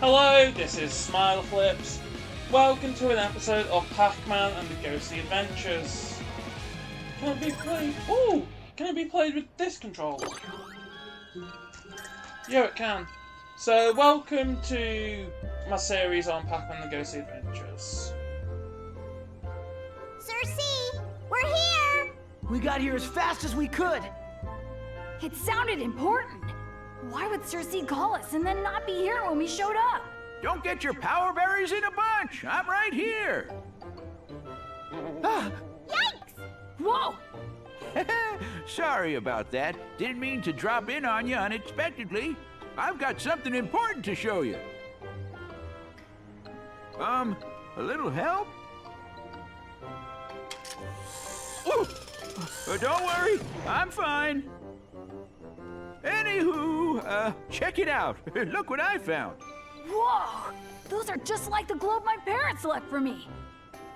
Hello, this is Smilerflips. Welcome to an episode of Pac-Man and the Ghostly Adventures. Can it be played? Ooh! Can it be played with this controller? Yeah, it can. So, welcome to my series on Pac-Man and the Ghostly Adventures. Sir C, we're here! We got here as fast as we could. It sounded important. Why would Sir C call us and then not be here when we showed up? Don't get your power berries in a bunch. I'm right here. Yikes! Whoa! Sorry about that. Didn't mean to drop in on you unexpectedly. I've got something important to show you. A little help? Ooh. Don't worry, I'm fine. Anywho, check it out. Look what I found. Whoa! Those are just like the globe my parents left for me.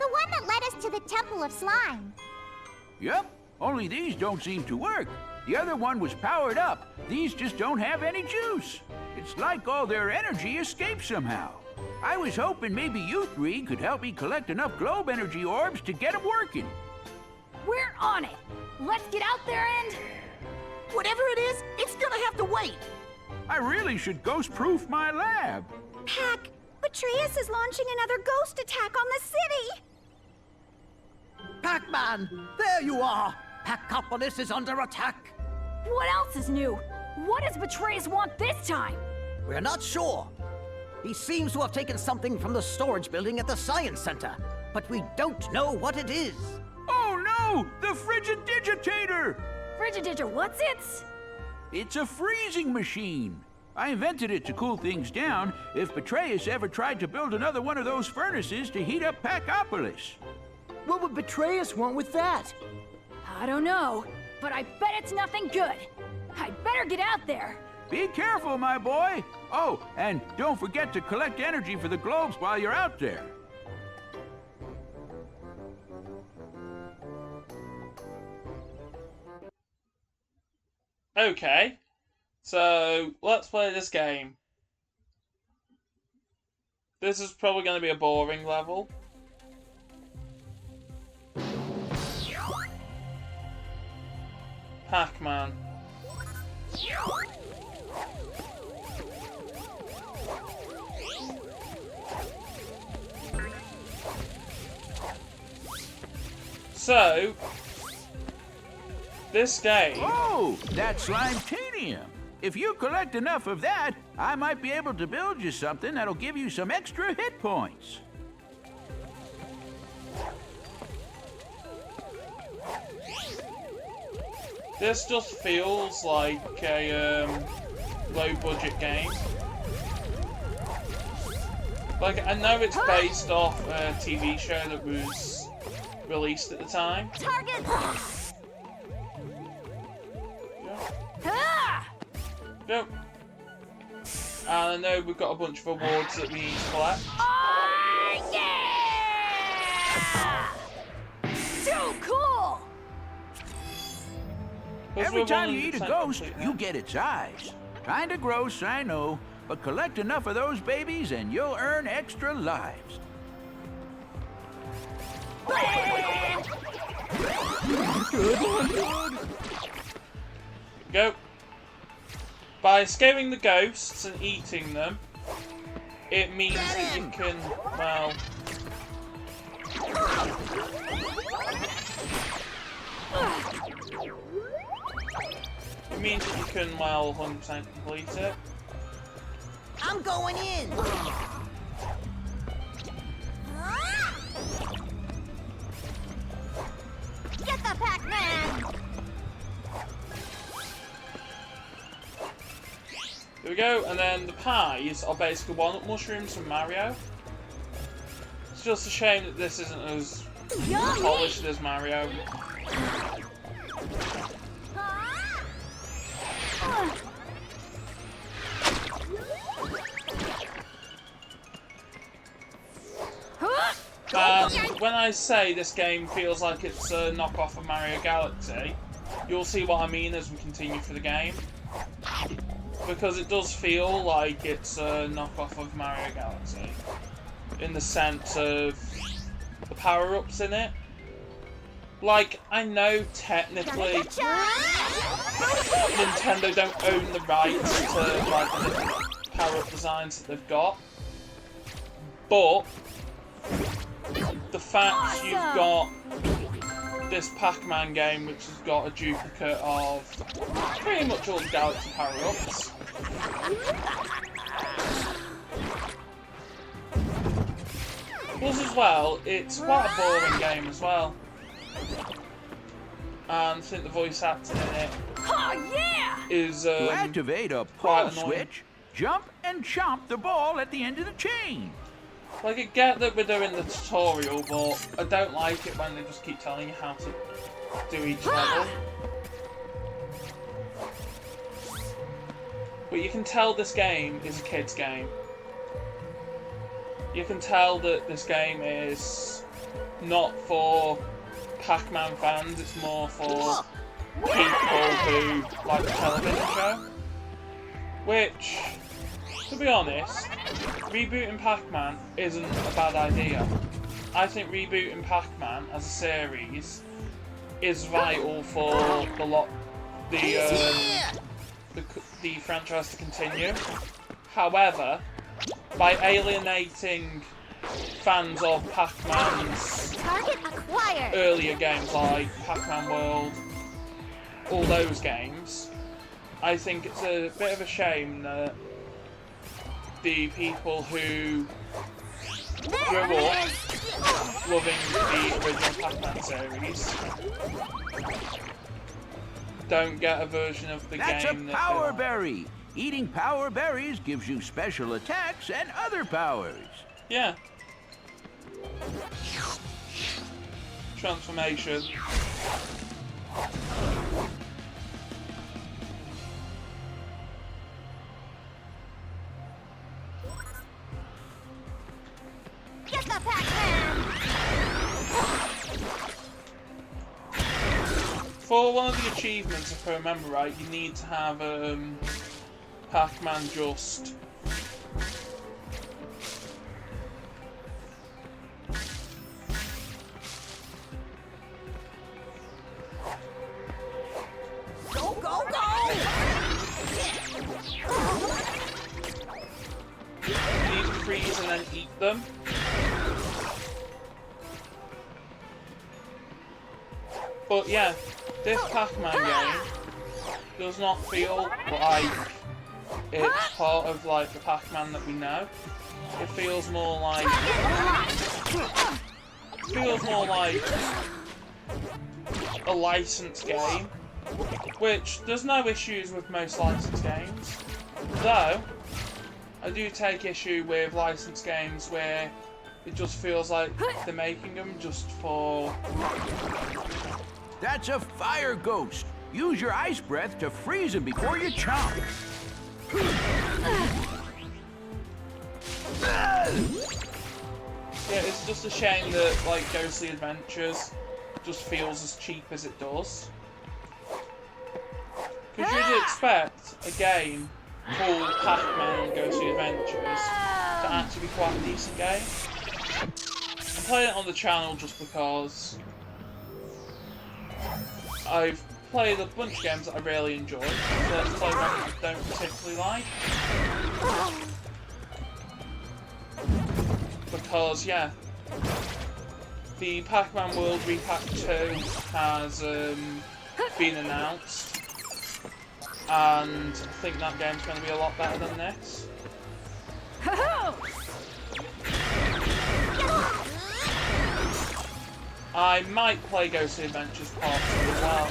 The one that led us to the Temple of Slime. Yep, only these don't seem to work. The other one was powered up. These just don't have any juice. It's like all their energy escaped somehow. I was hoping maybe you three could help me collect enough globe energy orbs to get them working. We're on it. Let's get out there and... Whatever it is, it's gonna have to wait. I really should ghost-proof my lab. Pac, Atreus is launching another ghost attack on the city! Pac-Man, there you are. Pacopolis is under attack. What else is new? What does Betrayus want this time? We're not sure. He seems to have taken something from the storage building at the Science Center, but we don't know what it is. Oh no! The Frigidigitator! Frigidiger, what's it? It's a freezing machine. I invented it to cool things down if Betrayus ever tried to build another one of those furnaces to heat up Pacopolis. What would Betrayus want with that? I don't know, but I bet it's nothing good. I'd better get out there. Be careful, my boy. Oh, and don't forget to collect energy for the globes while you're out there. Okay, so let's play this game. This is probably going to be a boring level. Pac-Man. So, this game... Oh, that's Slimetanium. If you collect enough of that, I might be able to build you something that'll give you some extra hit points. This just feels like a low-budget game. Like, I know it's based off a TV show that was released at the time. Target! Ah! Yep. And I know we've got a bunch of awards that we need to collect. Oh, yeah! So cool! Every time you eat a ghost, you get its eyes. Kinda gross, I know, but collect enough of those babies and you'll earn extra lives. Go. By scaring the ghosts and eating them, it means that you can, well... It means that you can, well, 100% complete it. I'm going in. Get the Pac-Man! There we go, and then the pies are basically walnut mushrooms from Mario. It's just a shame that this isn't as polished as Mario. And when I say this game feels like it's a knockoff of Mario Galaxy, you'll see what I mean as we continue through the game. because it does feel like it's a knockoff of Mario Galaxy in the sense of the power-ups in it. Like, I know technically Nintendo don't own the rights to like the different power-up designs that they've got, but the fact you've got this Pac-Man game which has got a duplicate of pretty much all the Galaxy power-ups. Plus as well, it's quite a boring game as well. And I think the voice acting in it is To activate a quite pull annoying. switch, jump and chomp the ball at the end of the chain. Like, I get that we're doing the tutorial, but I don't like it when they just keep telling you how to do each level. But you can tell this game is a kid's game. You can tell that this game is not for Pac-Man fans, it's more for people who like the television show. Which, to be honest, rebooting Pac-Man isn't a bad idea. I think rebooting Pac-Man as a series is vital for the franchise to continue. However, by alienating fans of Pac-Man's earlier games like Pac-Man World, all those games, I think it's a bit of a shame that the people who grew up loving the original Pac-Man series don't get a version of the That's game a that power they want. berry. Eating power berries gives you special attacks and other powers. Yeah. Transformation. Get the Pac-Man! For one of the achievements, if I remember right, you need to have Pac-Man just Go, go, go! you need to freeze and then eat them. But yeah, this Pac-Man game does not feel like it's part of like the Pac-Man that we know. It feels more like a licensed game, which there's no issues with most licensed games. Though I do take issue with licensed games where it just feels like they're making them just for. That's a fire ghost. Use your ice breath to freeze him before you chomp. Yeah, it's just a shame that like Ghostly Adventures just feels as cheap as it does. Because you'd expect a game called Pac-Man and Ghostly Adventures to actually be quite a decent game. I'm playing it on the channel just because I've played a bunch of games that I really enjoy, so let's play one that I don't particularly like. Because, yeah, the Pac-Man World Repack 2 has been announced, and I think that game's going to be a lot better than this. I might play Ghostly Adventures Part 2 as well.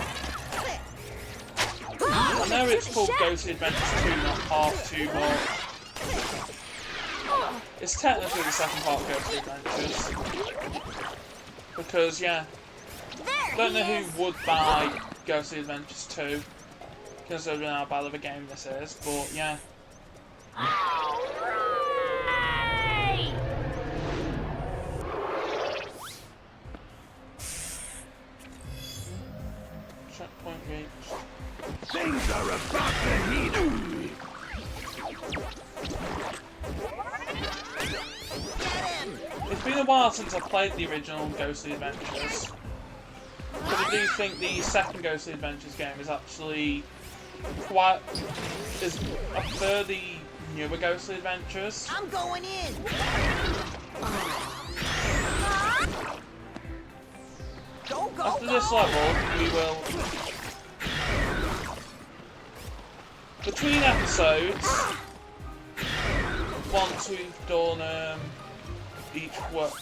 I know it's called Ghostly Adventures 2, not Part 2, but it's technically the second part of Ghostly Adventures. Because, yeah, I don't know who would buy Ghostly Adventures 2, considering how bad of a game this is, but yeah. Checkpoint reached. Things are about to heat up. it's been a while since I've played the original Ghostly Adventures. But I do think the second Ghostly Adventures game is actually I prefer the newer Ghostly Adventures. I'm going in. Go, go, After go. this level, we will... Between episodes, once we've done each work,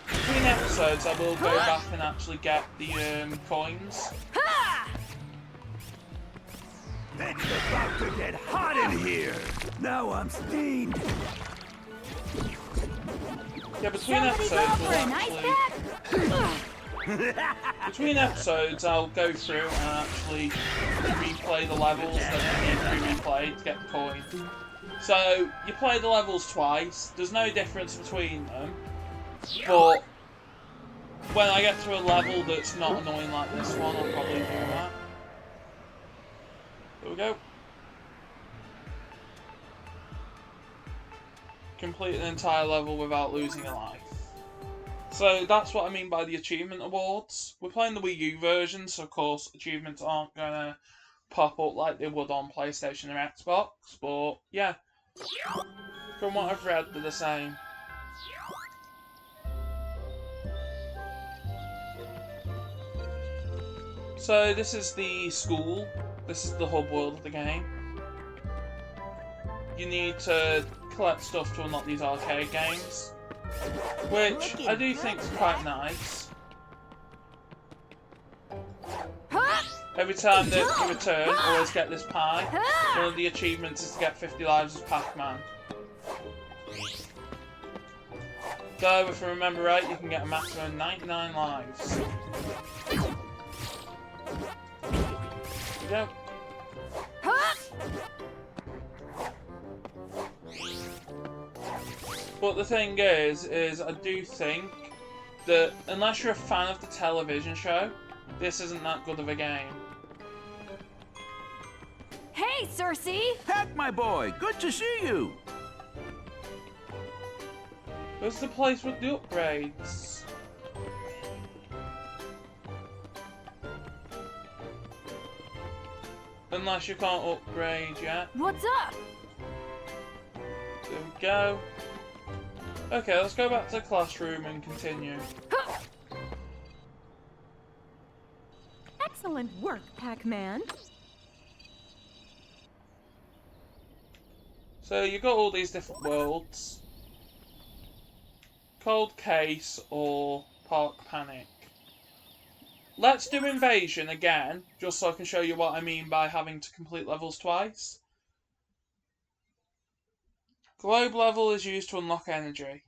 between episodes I will go back and actually get the coins. It's about to get hot in here. Now I'm steamed. Yeah, between episodes we'll actually... Between episodes, I'll go through and actually replay the levels that need to be replayed to get the coin. So, you play the levels twice, there's no difference between them, but when I get to a level that's not annoying like this one, I'll probably do that. There we go. Complete an entire level without losing a life. So that's what I mean by the achievement awards. We're playing the Wii U version, so of course achievements aren't going to pop up like they would on PlayStation or Xbox, but yeah, from what I've read, they're the same. So this is the school, this is the hub world of the game. You need to collect stuff to unlock these arcade games, which I do think is quite nice. Every time that you return, you always get this pie. One of the achievements is to get 50 lives as Pac-Man. So, if I remember right, you can get a maximum of 99 lives. There we go. But the thing is I do think that unless you're a fan of the television show, this isn't that good of a game. Hey, Cersei! Pac, my boy, good to see you. Where's the place with the upgrades? Unless you can't upgrade yet. What's up? There we go. Okay, let's go back to the classroom and continue. Excellent work, Pac-Man. So you've got all these different worlds. Cold Case or Park Panic. Let's do Invasion again, just so I can show you what I mean by having to complete levels twice. Globe level is used to unlock energy.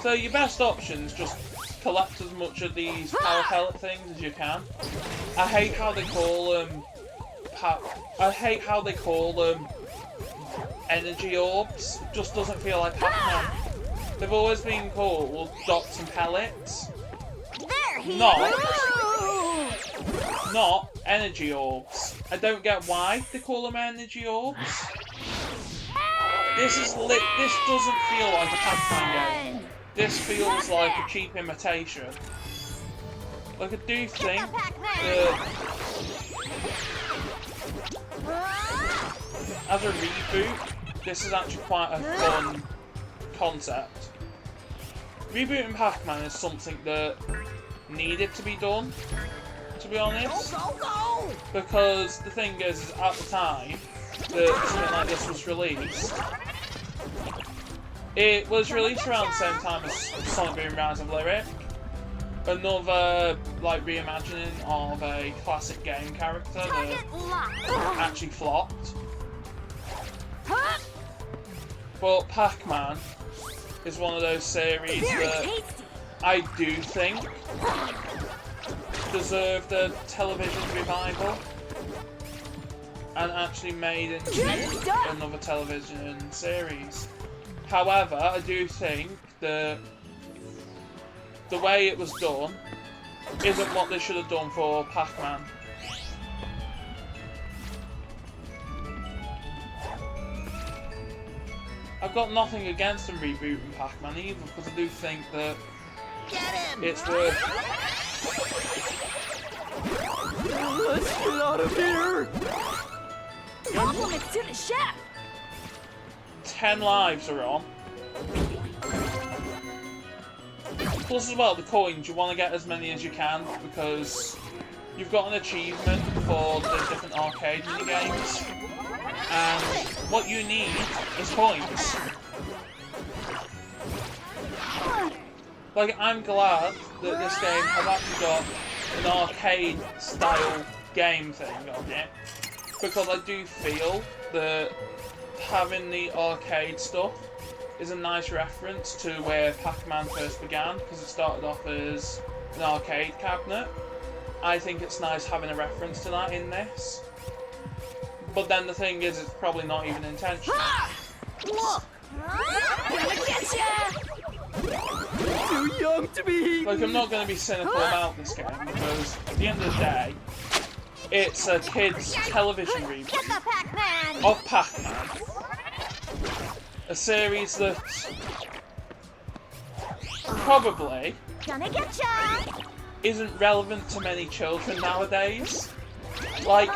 So your best options, just collect as much of these power pellet things as you can. I hate how they call them energy orbs. It just doesn't feel like Pac-Man. They've always been called dots and pellets. There he Not energy orbs. I don't get why they call them energy orbs. This doesn't feel like a Pac-Man game. This feels like a cheap imitation. Like I do think that as a reboot, this is actually quite a fun concept. Rebooting Pac-Man is something that needed to be done, to be honest. Because the thing is, at the time that something like this was released, it was released around the same time as Sonic Boom Rise of Lyric. Another like reimagining of a classic game character that actually flopped. But Pac-Man is one of those series that I do think deserved a television revival and actually made into another television series. However, I do think that the way it was done isn't what they should have done for Pac-Man. I've got nothing against them rebooting Pac-Man either, because I do think that it's worth... Let's get out of here! Compliments to the chef! 10 lives are on. Plus as well, the coins, you want to get as many as you can, because you've got an achievement for the different arcade minigames, and what you need is coins. Like, I'm glad that this game has actually got an arcade-style game thing on it, because I do feel that having the arcade stuff is a nice reference to where Pac-Man first began, because it started off as an arcade cabinet. I think it's nice having a reference to that in this. But then the thing is, it's probably not even intentional. Look! Gonna get ya! Too young to be eaten! Like, I'm not going to be cynical about this game, because at the end of the day, it's a kid's television reboot Get the Pac-Man! of Pac-Man. A series that probably Gonna get ya! isn't relevant to many children nowadays. Like,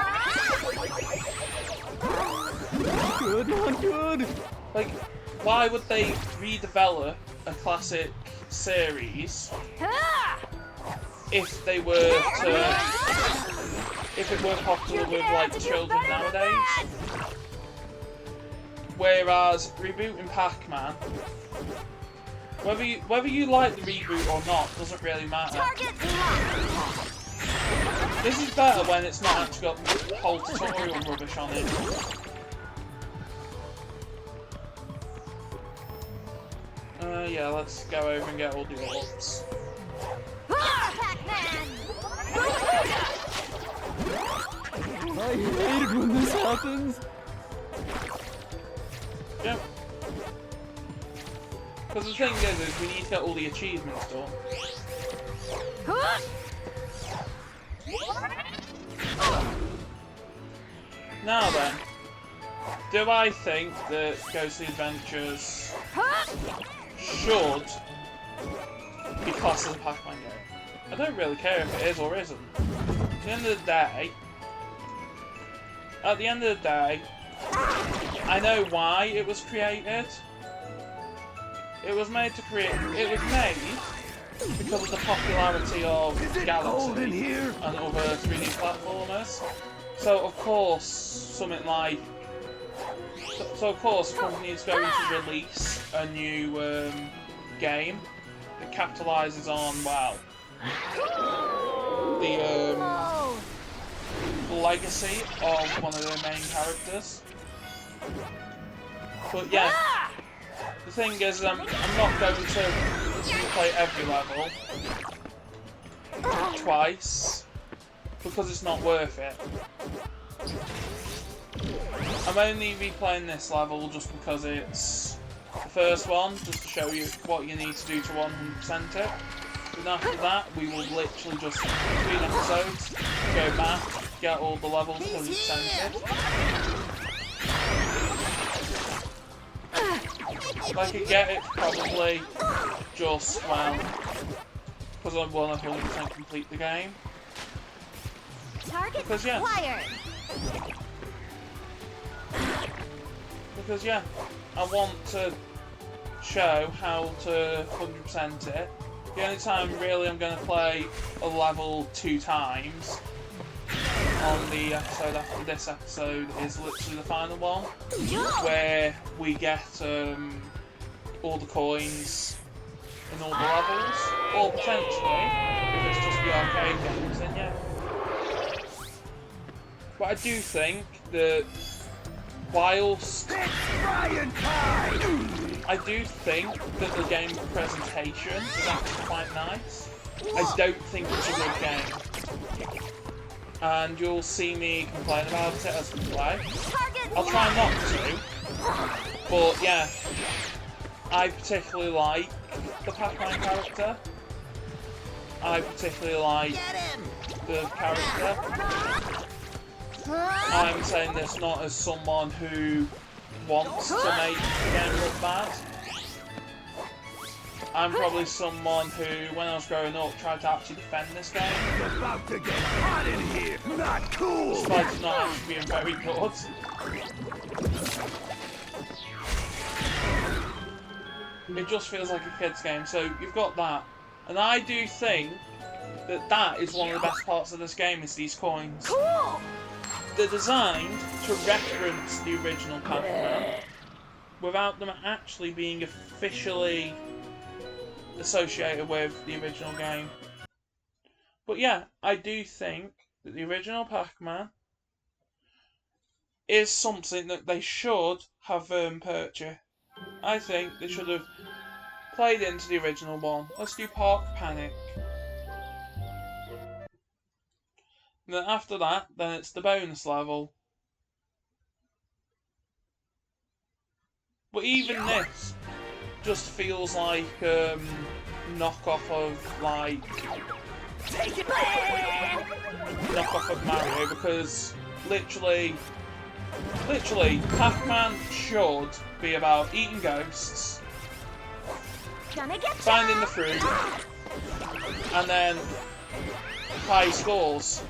Good, not good! like, why would they redevelop a classic series Ah! if they were to, if it were popular with like children nowadays? Whereas rebooting Pac-Man, whether you like the reboot or not doesn't really matter. Target locked! This is better when it's not actually got the whole tutorial rubbish on it. Yeah, let's go over and get all the orbs. Pac-Man! I hate it when this happens! Yep. Because the thing is we need to get all the achievements done. Now then, do I think that Ghostly Adventures should be classed as a Pac-Man game? I don't really care if it is or isn't. At the end of the day, I know why it was created. It was made because of the popularity of Galaxy and other 3D platformers. So of course, something like... So of course, a company is going to release a new game that capitalises on, well, the legacy of one of their main characters. But yeah, the thing is, I'm not going to replay every level twice, because it's not worth it. I'm only replaying this level just because it's the first one, just to show you what you need to do to 100% it. And after that, we will literally just, between episodes, go back, get all the levels 100%ed. If I could get it, probably just, well, because I want to 100% complete the game. Target Because, yeah. acquired! Because yeah, I want to show how to 100% it. The only time really I'm going to play a level 2 times on the episode after this episode is literally the final one, where we get all the coins in all the levels, or potentially, if it's just the arcade games, then yeah. But I do think that whilst I do think that the game presentation is actually quite nice, I don't think it's a good game. And you'll see me complain about it as we play. I'll try not to, but yeah, I particularly like the Pac-Man character. I particularly like the character. I'm saying this not as someone who wants to make the game look bad. I'm probably someone who, when I was growing up, tried to actually defend this game. It's about to get hot in here. Not cool. Despite it not actually being very good. It just feels like a kid's game, so you've got that. And I do think that that is one of the best parts of this game, is these coins. Cool! They're designed to reference the original Pac-Man without them actually being officially associated with the original game. But yeah, I do think that the original Pac-Man is something that they should have purchased. I think they should have played into the original one. Let's do Park Panic. And then after that, then it's the bonus level. But even this just feels like knockoff of like knockoff of Mario, because literally Pac-Man should be about eating ghosts, Gonna get finding the fruit, and then high scores.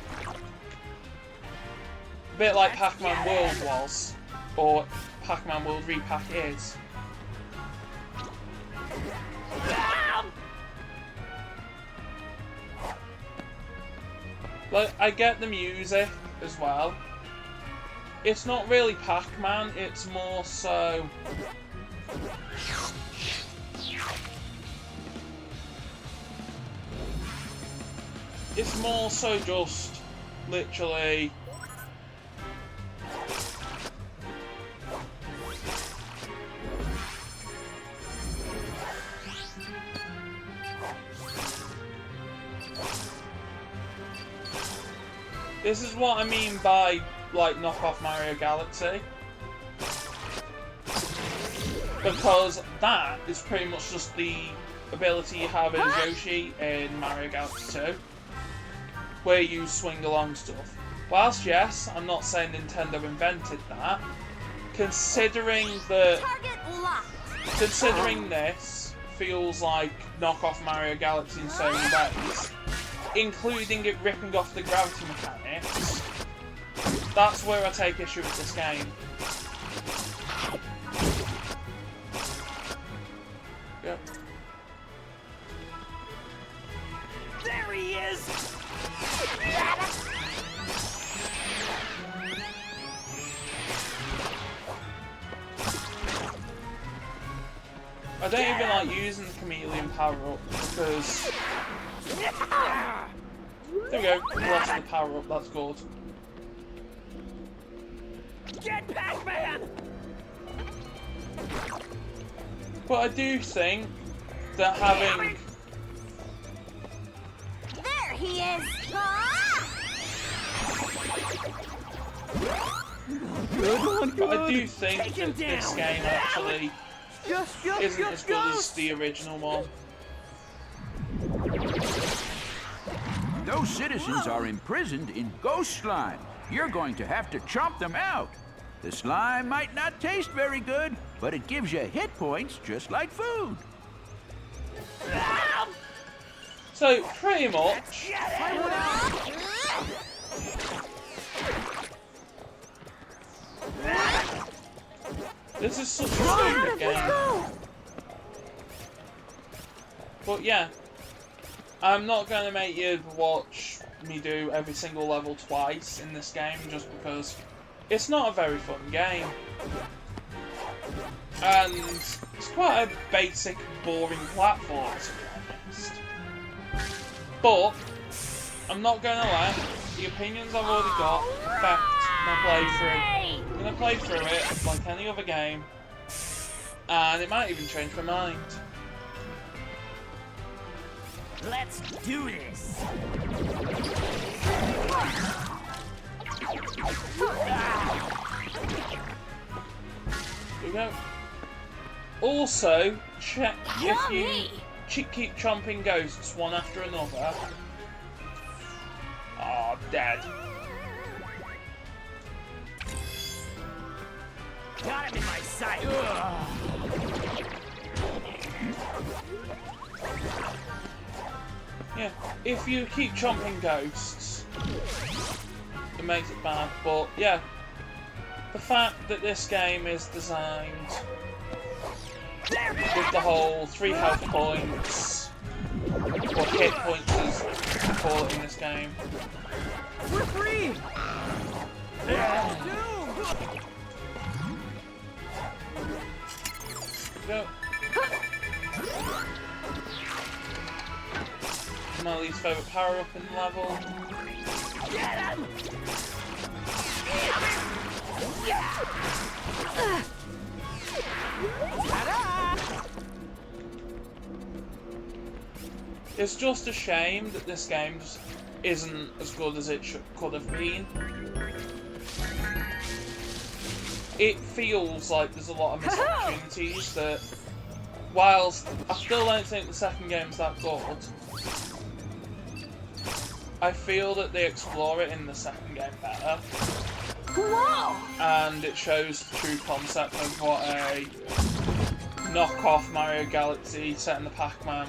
A bit like Pac-Man World was, or Pac-Man World Repack is. Like, I get the music as well. It's not really Pac-Man, it's more so... It's more so just, literally... This is what I mean by, like, knockoff Mario Galaxy. Because that is pretty much just the ability you have in Yoshi in Mario Galaxy 2. Where you swing along stuff. Whilst, yes, I'm not saying Nintendo invented that. Considering that... Considering this feels like knockoff Mario Galaxy in so many ways, including it ripping off the gravity mechanics, that's where I take issue with this game. Yep. There he is! I don't even like using the chameleon power-up because... There we go, we lost the power-up, that's good. Get Pac-Man! But I do think that having... There he is! But I do think that this game actually isn't as good as the original one. Those citizens are imprisoned in ghost slime. You're going to have to chomp them out. The slime might not taste very good, but it gives you hit points just like food. So, pretty much... This is such a stupid game. But yeah, I'm not going to make you watch me do every single level twice in this game, just because it's not a very fun game. And it's quite a basic, boring platform, to be honest. But, I'm not going to let the opinions I've already got affect my playthrough. I'm going to play through it like any other game, and it might even change my mind. Let's do this! Here we go. Also, check if you keep chomping ghosts one after another. Oh, dead. Got him in my sight. Yeah, if you keep chomping ghosts, it makes it bad, but yeah, the fact that this game is designed with the whole 3 health points, or hit points as we call it in this game. We're free! Go. My least favourite power up in the level. Get him! It's just a shame that this game just isn't as good as it could have been. It feels like there's a lot of missed opportunities that, whilst I still don't think the second game's that good, I feel that they explore it in the second game better. Whoa! And it shows the true concept of what a knockoff Mario Galaxy set in the Pac-Man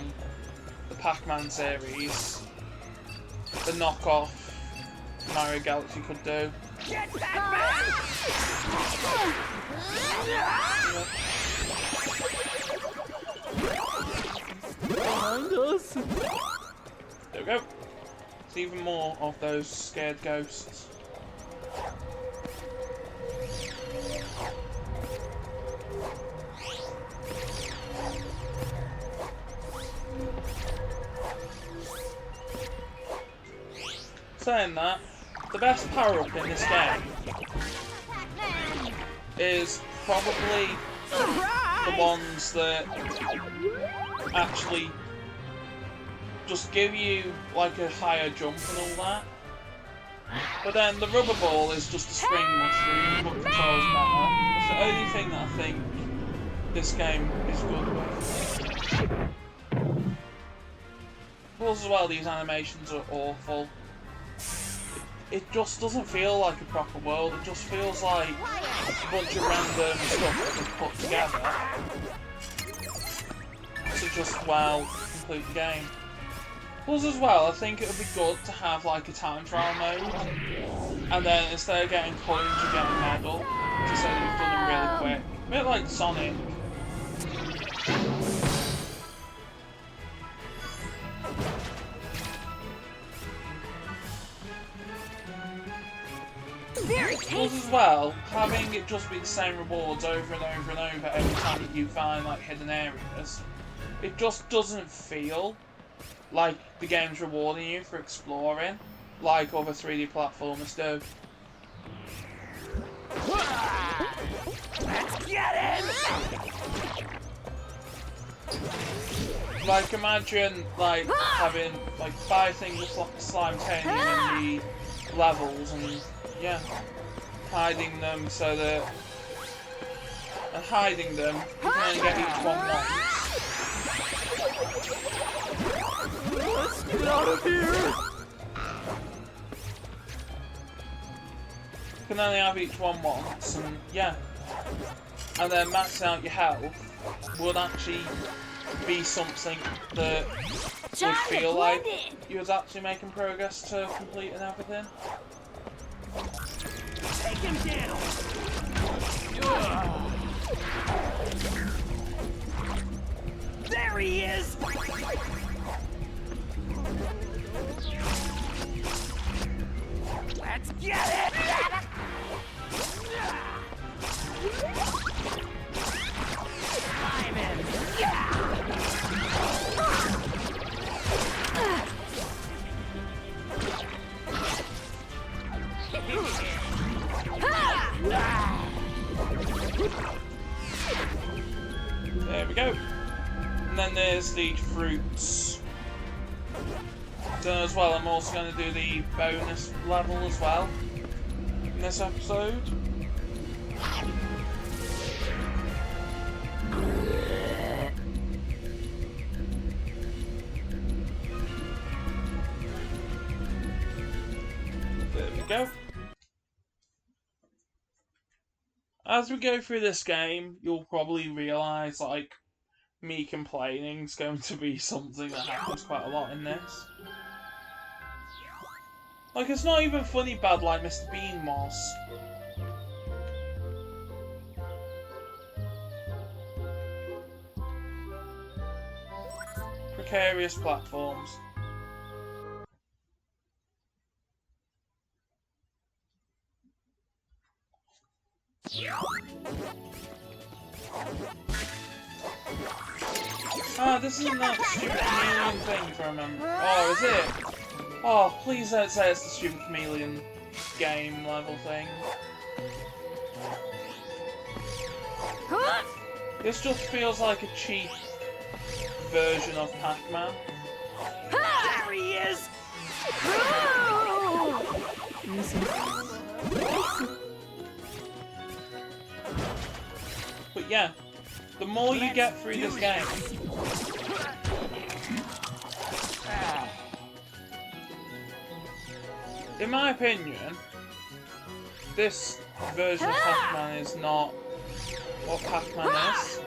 series, the knockoff Mario Galaxy could do. Get Pac-Man! Behind us. There we go. It's even more of those scared ghosts. Saying that, the best power-up in this game is probably the ones that actually just give you like a higher jump and all that. But then the rubber ball is just a spring mushroom, but controls better. It's the only thing that I think this game is good with. Plus as well, these animations are awful. It just doesn't feel like a proper world, it just feels like a bunch of random stuff that was put together to just, well, complete the game. Plus as well, I think it would be good to have like a time trial mode, and then instead of getting coins you get a medal, to say that you've done them really quick. A bit like Sonic. Plus as well, having it just be the same rewards over and over and over every time that you find like hidden areas, it just doesn't feel like the game's rewarding you for exploring, like other 3D platformers do. Let's get him! Like imagine like having like 5 things of slime titanium in the levels and yeah, hiding them so that, and hiding them, you can only get each one once. Let's get out of here. You can only have each one once, and yeah. And then maxing out your health would actually be something that would feel like you was actually making progress to completing everything. Take him down! There he is! Let's get it! I'm in! There we go. And then there's the fruits. So as well, I'm also going to do the bonus level as well in this episode. There we go. As we go through this game, you'll probably realise, like, me complaining is going to be something that happens quite a lot in this. Like, it's not even funny bad like Mr. Bean was. Precarious platforms. Ah, this isn't that stupid chameleon thing, if I remember. Oh, is it? Oh, please don't say it's the stupid chameleon game level thing. This just feels like a cheap version of Pac-Man. There he is! But yeah, the more you get through this game, in my opinion, this version of Pac-Man is not what Pac-Man is.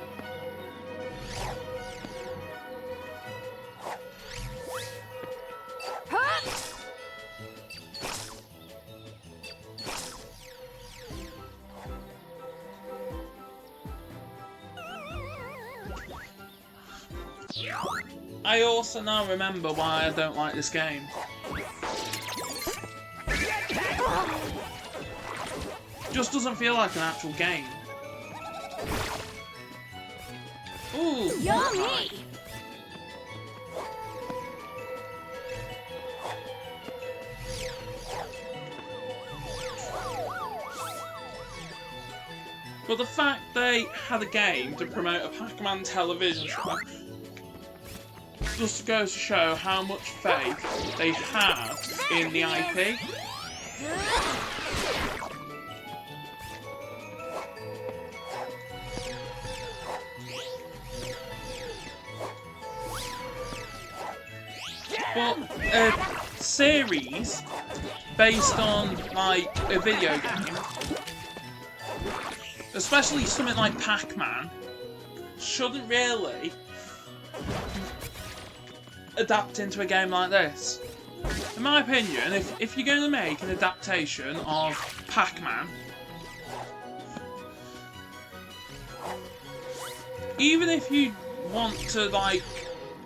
I also now remember why I don't like this game. It just doesn't feel like an actual game. Ooh, Yummy! But the fact they had a game to promote a Pac-Man television show just goes to show how much faith they have in the IP. But a series based on, like, a video game, especially something like Pac-Man, shouldn't really adapt into a game like this. In my opinion, if you're going to make an adaptation of Pac-Man, even if you want to, like,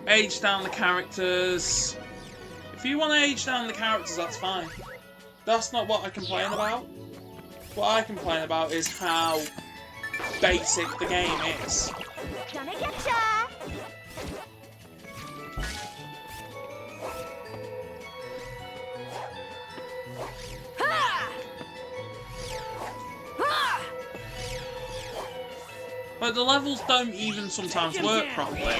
age down the characters, if you want to age down the characters, that's fine. That's not what I complain about. What I complain about is how basic the game is. Gonna getcha! But the levels don't even sometimes work properly.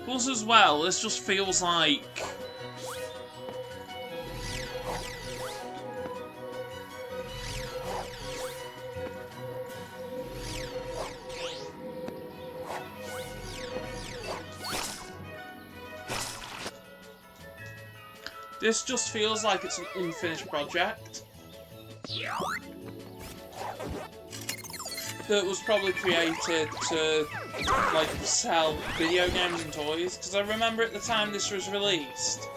Plus as well, this just feels like this just feels like it's an unfinished project that was probably created to, like, sell video games and toys. Because I remember at the time this was released,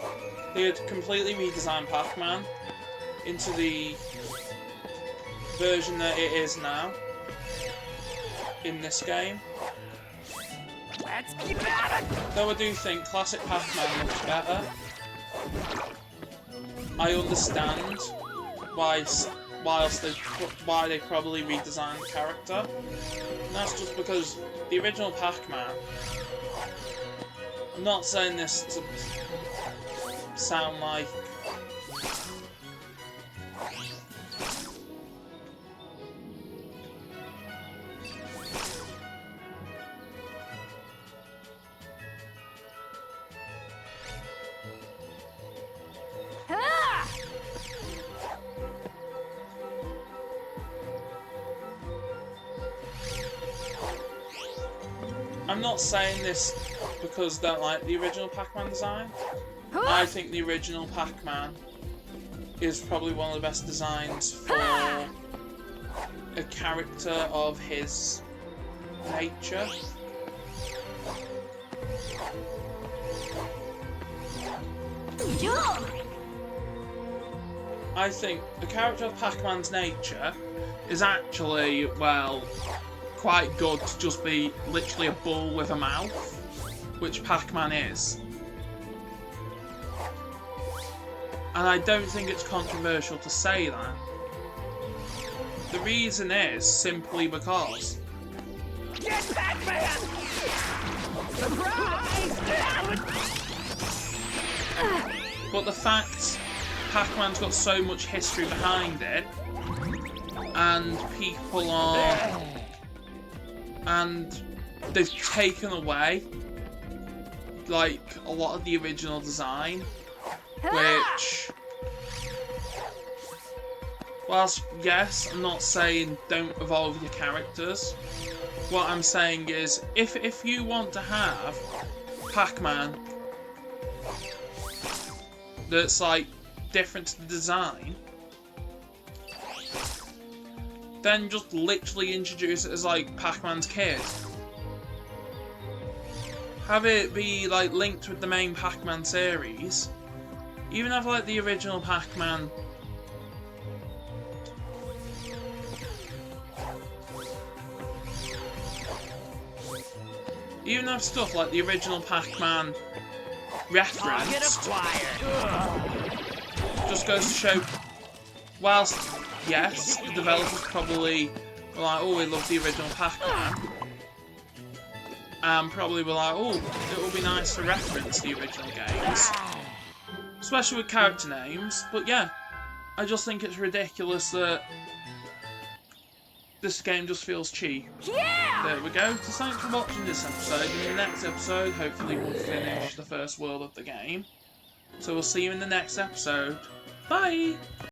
they had completely redesigned Pac-Man into the version that it is now in this game. Let's keep at it! Though I do think classic Pac-Man looks better. I understand why they probably redesigned the character. And that's just because the original Pac-Man, I'm not saying this to sound like I'm not saying this because I don't like the original Pac-Man design. I think the original Pac-Man is probably one of the best designs for a character of his nature. I think the character of Pac-Man's nature is actually, well, quite good to just be literally a bull with a mouth, which Pac-Man is. And I don't think it's controversial to say that. The reason is simply because... Get Pac-Man! Surprise! But the fact Pac-Man's got so much history behind it, and people are... and they've taken away, like, a lot of the original design, which... whilst, yes, I'm not saying don't evolve your characters. What I'm saying is, if you want to have Pac-Man that's, like, different to the design, then just literally introduce it as, like, Pac-Man's kid. Have it be, like, linked with the main Pac-Man series. Even have, like, the original Pac-Man... even have stuff like the original Pac-Man referenced. Just goes to show, whilst, yes, the developers probably were like, oh, we love the original Pac-Man, and probably were like, oh, it would be nice to reference the original games, especially with character names. But yeah, I just think it's ridiculous that this game just feels cheap. Yeah! There we go. So thanks for watching this episode. In the next episode, hopefully we'll finish the first world of the game. So we'll see you in the next episode. Bye!